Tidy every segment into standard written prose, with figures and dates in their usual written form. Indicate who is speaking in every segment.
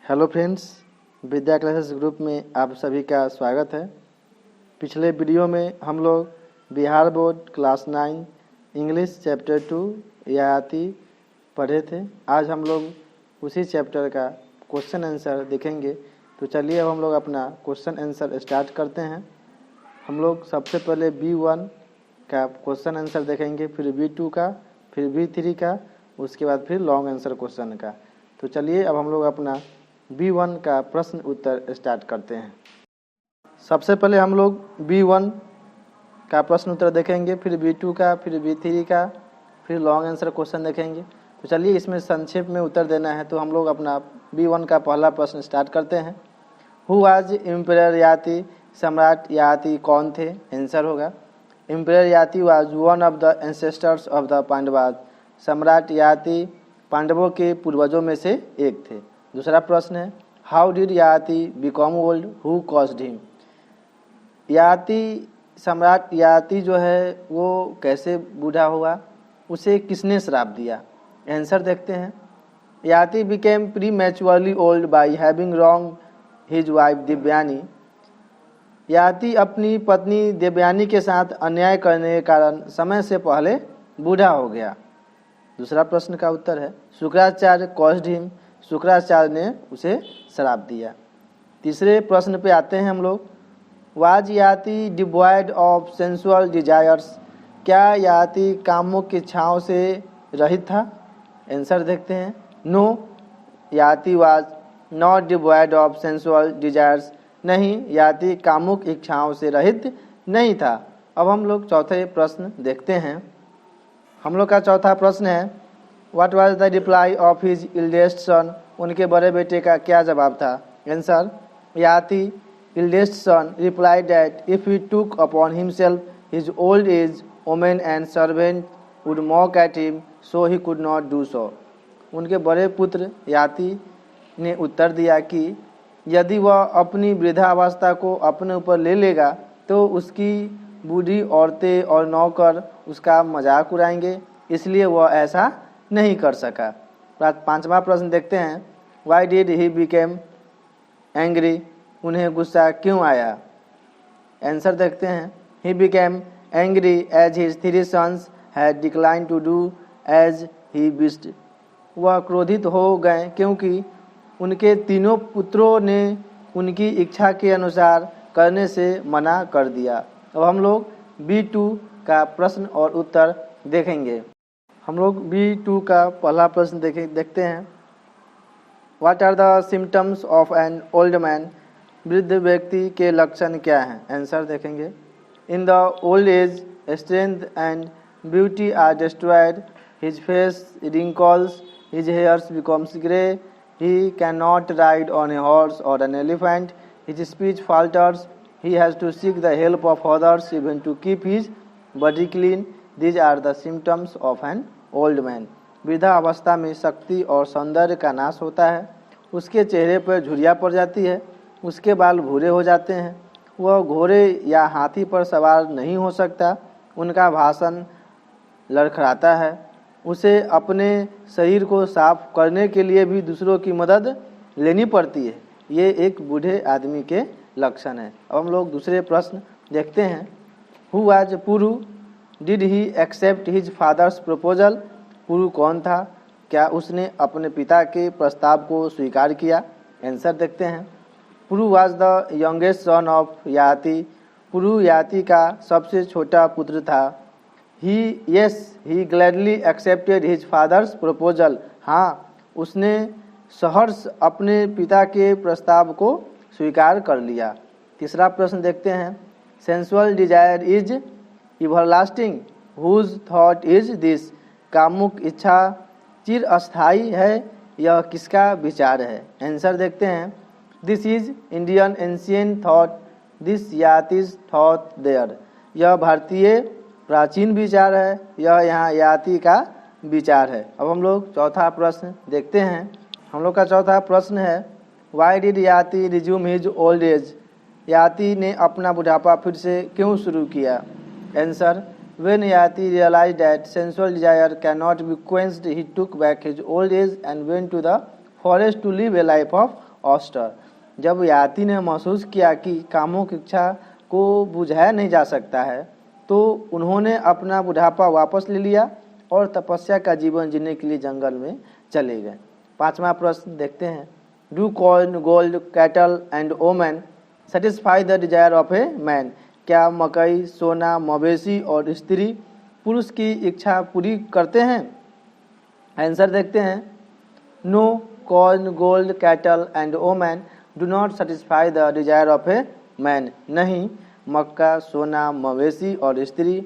Speaker 1: Hello friends, विद्या classes group में आप सभी का स्वागत है। पिछले वीडियो में हम लोग Bihar board class 9 English chapter 2 याति पढ़े थे। आज हम लोग उसी चैप्टर का क्वेश्चन आंसर देखेंगे। तो चलिए अब हम लोग अपना क्वेश्चन आंसर स्टार्ट करते हैं। हम लोग सबसे पहले B1 का क्वेश्चन आंसर देखेंगे, फिर B2 का, फिर B3 का, उसके बाद फिर लॉन्ग आंसर क्वेश्चन का। तो चलिए अब हम लोग अपना B1 का प्रश्न उत्तर स्टार्ट करते हैं। सबसे पहले हम लोग B1 का प्रश्न उत्तर देखेंगे, फिर B2 का, फिर B3 का, फिर लॉन्ग आंसर क्वेश्चन देखेंगे। तो चलिए इसमें संक्षेप में उत्तर देना है। तो हम लोग अपना B1 का पहला प्रश्न स्टार्ट करते हैं। हु वाज एम्परर याति, सम्राट याति कौन थे? आंसर होगा emperor Yayati was one of the ancestors of the Pandavas. सम्राट याति पांडवों के पूर्वजों में से एक थे। दूसरा प्रश्न है हाउ डिड याति become old, who caused him? याति सम्राट याति जो है वो कैसे बूढ़ा हुआ, उसे किसने श्राप दिया? आंसर देखते हैं। Yayati became prematurely old by having wrong his wife Devayani. Yayati अपनी पत्नी देवयानी के साथ अन्याय करने के कारण समय से पहले बूढ़ा हो गया। दूसरा प्रश्न का उत्तर है शुक्राचार्य कॉज्ड हिम, शुक्राचार्य ने उसे श्राप दिया। तीसरे प्रश्न पे आते हैं हम लोग। वाज याति डिवॉइड ऑफ सेंसुअल डिजायर्स, क्या याति कामुक इच्छाओं से रहित था? आंसर देखते हैं। नो, याति was not devoid of sensual desires. नहीं, याति कामुक इच्छाओं से रहित नहीं था। अब हम लोग चौथे प्रश्न देखते हैं। हम लोग का चौथा प्रश्न है what was the reply of his eldest son, उनके बड़े बेटे का क्या जवाब था? Answer Yayati eldest son replied that if he took upon himself his old age women and servant would mock at him so he could not do so. उनके बड़े पुत्र याति ने उत्तर दिया कि यदि वह अपनी वृद्धावस्था को अपने ऊपर ले लेगा तो उसकी बूढ़ी औरतें और नौकर उसका मजाक उड़ाएंगे, इसलिए वह ऐसा नहीं कर सका। पांचवा प्रश्न देखते हैं। Why did he became angry, उन्हें गुस्सा क्यों आया? आंसर देखते हैं। He became angry as his three sons had declined to do as he wished. वह क्रोधित हो गए क्योंकि उनके तीनों पुत्रों ने उनकी इच्छा के अनुसार करने से मना कर दिया। अब हम लोग B2 का प्रश्न और उत्तर देखेंगे। हम लोग B2 का पहला प्रश्न देखते हैं। What are the symptoms of an old man, वृद्ध व्यक्ति के लक्षण क्या हैं? आंसर देखेंगे। In the old age strength and beauty are destroyed, his face wrinkles, his hairs becomes grey, he can not ride on a horse और an elephant, his speech falters, he has to seek the help of others even to keep his body clean. These are the symptoms of an old man. वृद्धा अवस्था में शक्ति और सौंदर्य का नाश होता है, उसके चेहरे पर झुर्रियाँ पड़ जाती है, उसके बाल भूरे हो जाते हैं, वह घोड़े या हाथी पर सवार नहीं हो सकता, उनका भाषण लड़खड़ाता है, उसे अपने शरीर को साफ करने के लिए भी दूसरों की मदद लेनी पड़ती है। ये एक बूढ़े आदमी के लक्षण है। अब हम लोग दूसरे प्रश्न देखते हैं। Who was Puru, did he accept his father's proposal? Puru कौन था? क्या उसने अपने पिता के प्रस्ताव को स्वीकार किया? आंसर देखते हैं। Puru was the youngest son of Yayati, Puru Yayati का सबसे छोटा पुत्र था। He gladly accepted his father's proposal, हाँ उसने सहर्ष अपने पिता के प्रस्ताव को स्वीकार कर लिया। तीसरा प्रश्न देखते हैं। Sensual desire is everlasting, whose thought is this? कामुक इच्छा चिर अस्थायी है, यह किसका विचार है? आंसर देखते हैं। This is Indian ancient thought, this Yayati's thought there. यह भारतीय प्राचीन विचार है, यह यहाँ याति का विचार है। अब हम लोग चौथा प्रश्न देखते हैं। हम लोग का चौथा प्रश्न है why did Yayati resume his old age, Yayati ने अपना बुढ़ापा फिर से क्यों शुरू किया? Answer when Yayati realised that sensual desire can not be quenched, he took back his old age and went to the forest to live a life of austerity. जब याति ने महसूस किया कि कामुक इच्छा को बुझाया नहीं जा सकता है तो उन्होंने अपना बुढ़ापा वापस ले लिया और तपस्या का जीवन जीने के लिए जंगल में चले गए। 5वां प्रश्न देखते हैं। Do corn, gold, cattle and women satisfy the desire of a man? क्या मकई, सोना, मवेशी और स्त्री पुरुष की इच्छा पूरी करते हैं? आंसर देखते हैं। No, corn, gold, cattle and women do not satisfy the desire of a man. नहीं, मक्का, सोना, मवेशी और स्त्री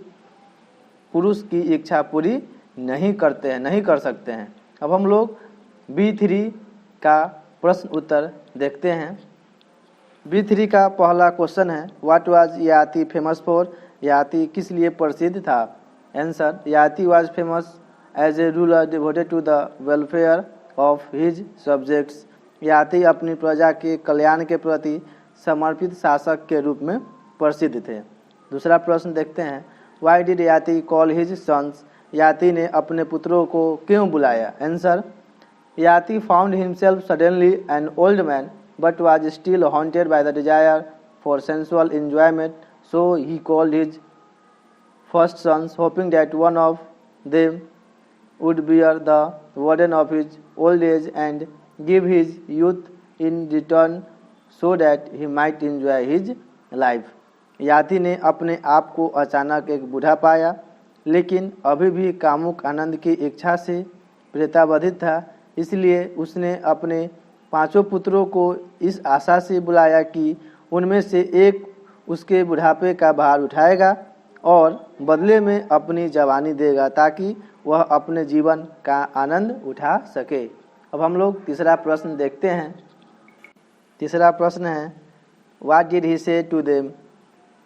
Speaker 1: पुरुष की इच्छा पूरी नहीं करते हैं, नहीं कर सकते हैं। अब हम लोग B3 का प्रश्न उत्तर देखते हैं। B3 का पहला क्वेश्चन है, what was Yayati famous for? Yayati किस लिए प्रसिद्ध था? Answer, Yayati was famous as a ruler devoted to the welfare of his subjects. Yayati अपनी प्रजा के कल्याण के प्रति समर्पित शासक के रूप में प्रसिद्ध थे। दूसरा प्रश्न देखते हैं। वाई डिड याति कॉल हिज सन्स? याति ने अपने पुत्रों को क्यों बुलाया? आंसर, याति found himself suddenly N old man but was still haunted by the desire for sensual enjoyment, so he called his first sons, hoping that one of them would bear the burden of his old age and give his youth in return so that he might enjoy his life. याति ने अपने आप को अचानक एक बूढ़ा पाया, लेकिन अभी भी कामुक आनंद की इच्छा से प्रेताबाधित था, इसलिए उसने अपने 5 पुत्रों को इस आशा से बुलाया कि उनमें से एक उसके बुढ़ापे का भार उठाएगा और बदले में अपनी जवानी देगा ताकि वह अपने जीवन का आनंद उठा सके। अब हम लोग तीसरा प्रश्न देखते हैं। तीसरा प्रश्न है, व्हाट डिड ही से टू देम?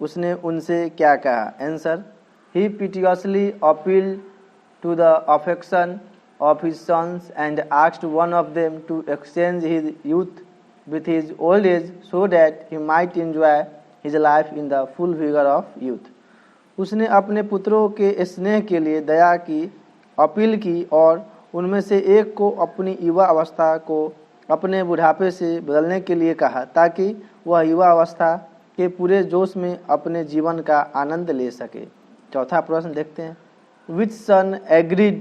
Speaker 1: उसने उनसे क्या कहा? Answer, he piteously appealed to the affection of his sons and asked one of them to exchange his youth with his old age so that he might enjoy his life in the full vigor of youth. उसने अपने पुत्रों के स्नेह के लिए दया की appeal की और उनमें से एक को अपनी युवा अवस्था को अपने बुढ़ापे से बदलने के लिए कहा ताकि वह युवा अवस्था के पूरे जोश में अपने जीवन का आनंद ले सके। चौथा प्रश्न देखते हैं। Which son agreed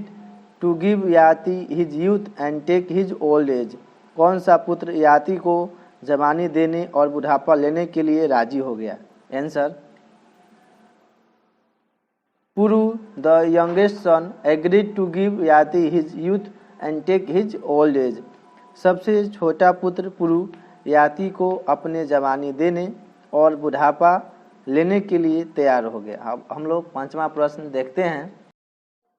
Speaker 1: to give याति his youth and take his old age? कौन सा पुत्र याति को जवानी देने और बुढ़ापा लेने के लिए राजी हो गया? Answer, Puru the youngest son agreed to give Yayati his youth and take his old age. सबसे छोटा पुत्र पुरु याति को अपने जवानी देने और बुढ़ापा लेने के लिए तैयार हो गया। अब हम लोग 5वां प्रश्न देखते हैं।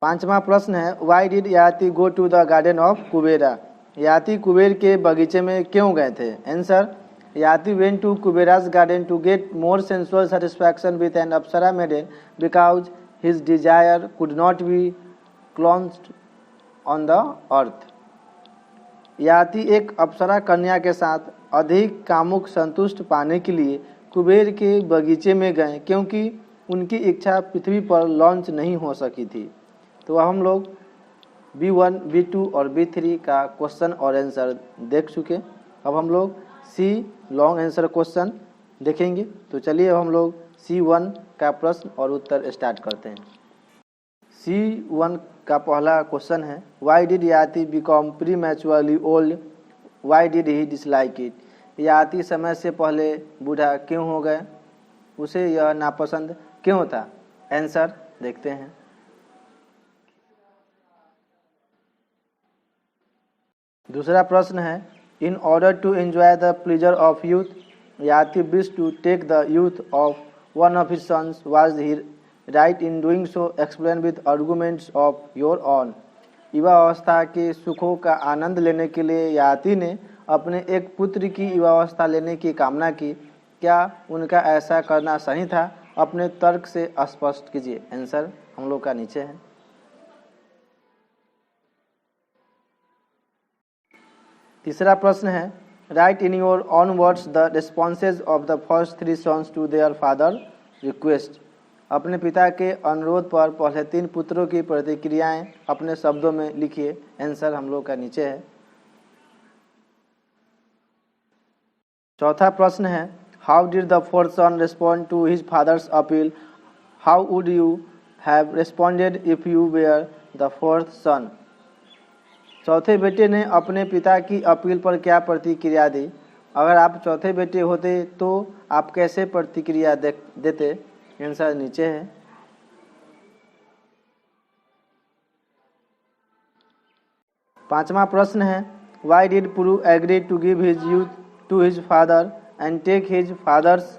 Speaker 1: 5वां प्रश्न है, why did Yayati go to the garden of Kubera? Yayati Kuber के बगीचे में क्यों गए थे? Answer, Yayati went to Kubera's garden to get more sensual satisfaction with an apsara maiden because his desire could not be quenched on the earth. Yayati एक अप्सरा कन्या के साथ अधिक कामुक संतुष्ट पाने के लिए कुबेर के बगीचे में गए क्योंकि उनकी इच्छा पृथ्वी पर लॉन्च नहीं हो सकी थी। तो हम लोग B1, B2 और B3 का क्वेश्चन और आंसर देख चुके। अब हम लोग C लॉन्ग आंसर क्वेश्चन देखेंगे। तो चलिए अब हम लोग C1 का प्रश्न और उत्तर स्टार्ट करते हैं। C1 का पहला क्वेश्चन है, वाई डिड याति become प्रीमैच्योरली old? Y did he dislike it? याति समय से पहले बूढ़ा क्यों हो गए? उसे यह नापसंद क्यों था? आंसर देखते हैं। दूसरा प्रश्न है, in order to enjoy the pleasure of youth Yayati wish to take the youth of one of his sons, was he right in doing so? Explain with arguments of your own. युवा अवस्था के सुखों का आनंद लेने के लिए याति ने अपने एक पुत्र की युवावस्था लेने की कामना की। क्या उनका ऐसा करना सही था? अपने तर्क से स्पष्ट कीजिए। आंसर हम लोग का नीचे है। तीसरा प्रश्न है, write in your own words the responses of the first 3 sons to their father request. अपने पिता के अनुरोध पर पहले 3 पुत्रों की प्रतिक्रियाएं अपने शब्दों में लिखिए। आंसर हम लोग का नीचे है। चौथा प्रश्न है, how did the fourth son respond to his father's appeal, how would you have responded if you were the fourth son. चौथे बेटे ने अपने पिता की अपील पर क्या प्रतिक्रिया दी, अगर आप चौथे बेटे होते तो आप कैसे प्रतिक्रिया देते। आंसर नीचे है। पांचवा प्रश्न है, why did Puru agree to give his youth to his father and take his father's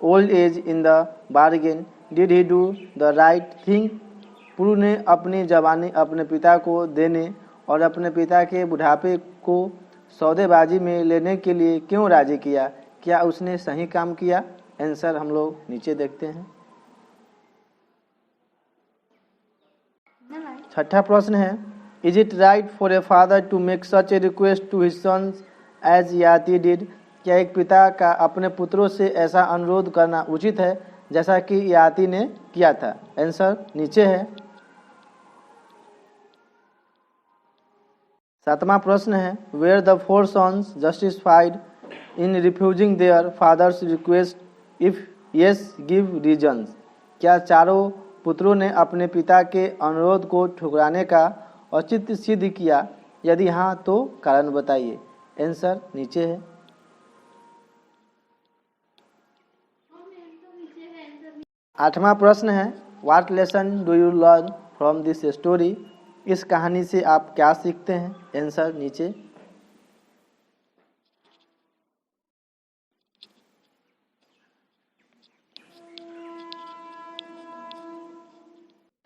Speaker 1: old age in the bargain, did he do the right thing. Puru ने अपनी जवानी अपने पिता को देने और अपने पिता के बुढ़ापे को सौदेबाजी में लेने के लिए क्यों राजी किया, क्या उसने सही काम किया। आंसर हम लोग नीचे देखते हैं। छठा प्रश्न है, is it right for a father to make such a request to his sons as Yayati did. क्या एक पिता का अपने पुत्रों से ऐसा अनुरोध करना उचित है जैसा कि याति ने किया था। आंसर नीचे है। सातवां प्रश्न है, were the four sons justified in refusing their father's request, if yes give reasons. क्या चारों पुत्रों ने अपने पिता के अनुरोध को ठुकराने का औचित्य सिद्ध किया, यदि हाँ तो कारण बताइए। आंसर नीचे है। आठवां प्रश्न है, what lesson do you learn from this story. इस कहानी से आप क्या सीखते हैं। आंसर नीचे।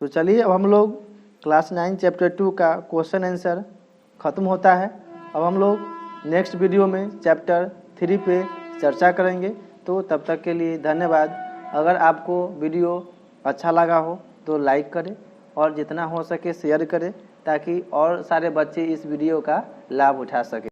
Speaker 1: तो चलिए अब हम लोग क्लास 9 चैप्टर 2 का क्वेश्चन आंसर खत्म होता है। अब हम लोग नेक्स्ट वीडियो में चैप्टर 3 पे चर्चा करेंगे। तो तब तक के लिए धन्यवाद। अगर आपको वीडियो अच्छा लगा हो तो लाइक करें और जितना हो सके शेयर करें ताकि और सारे बच्चे इस वीडियो का लाभ उठा सकें।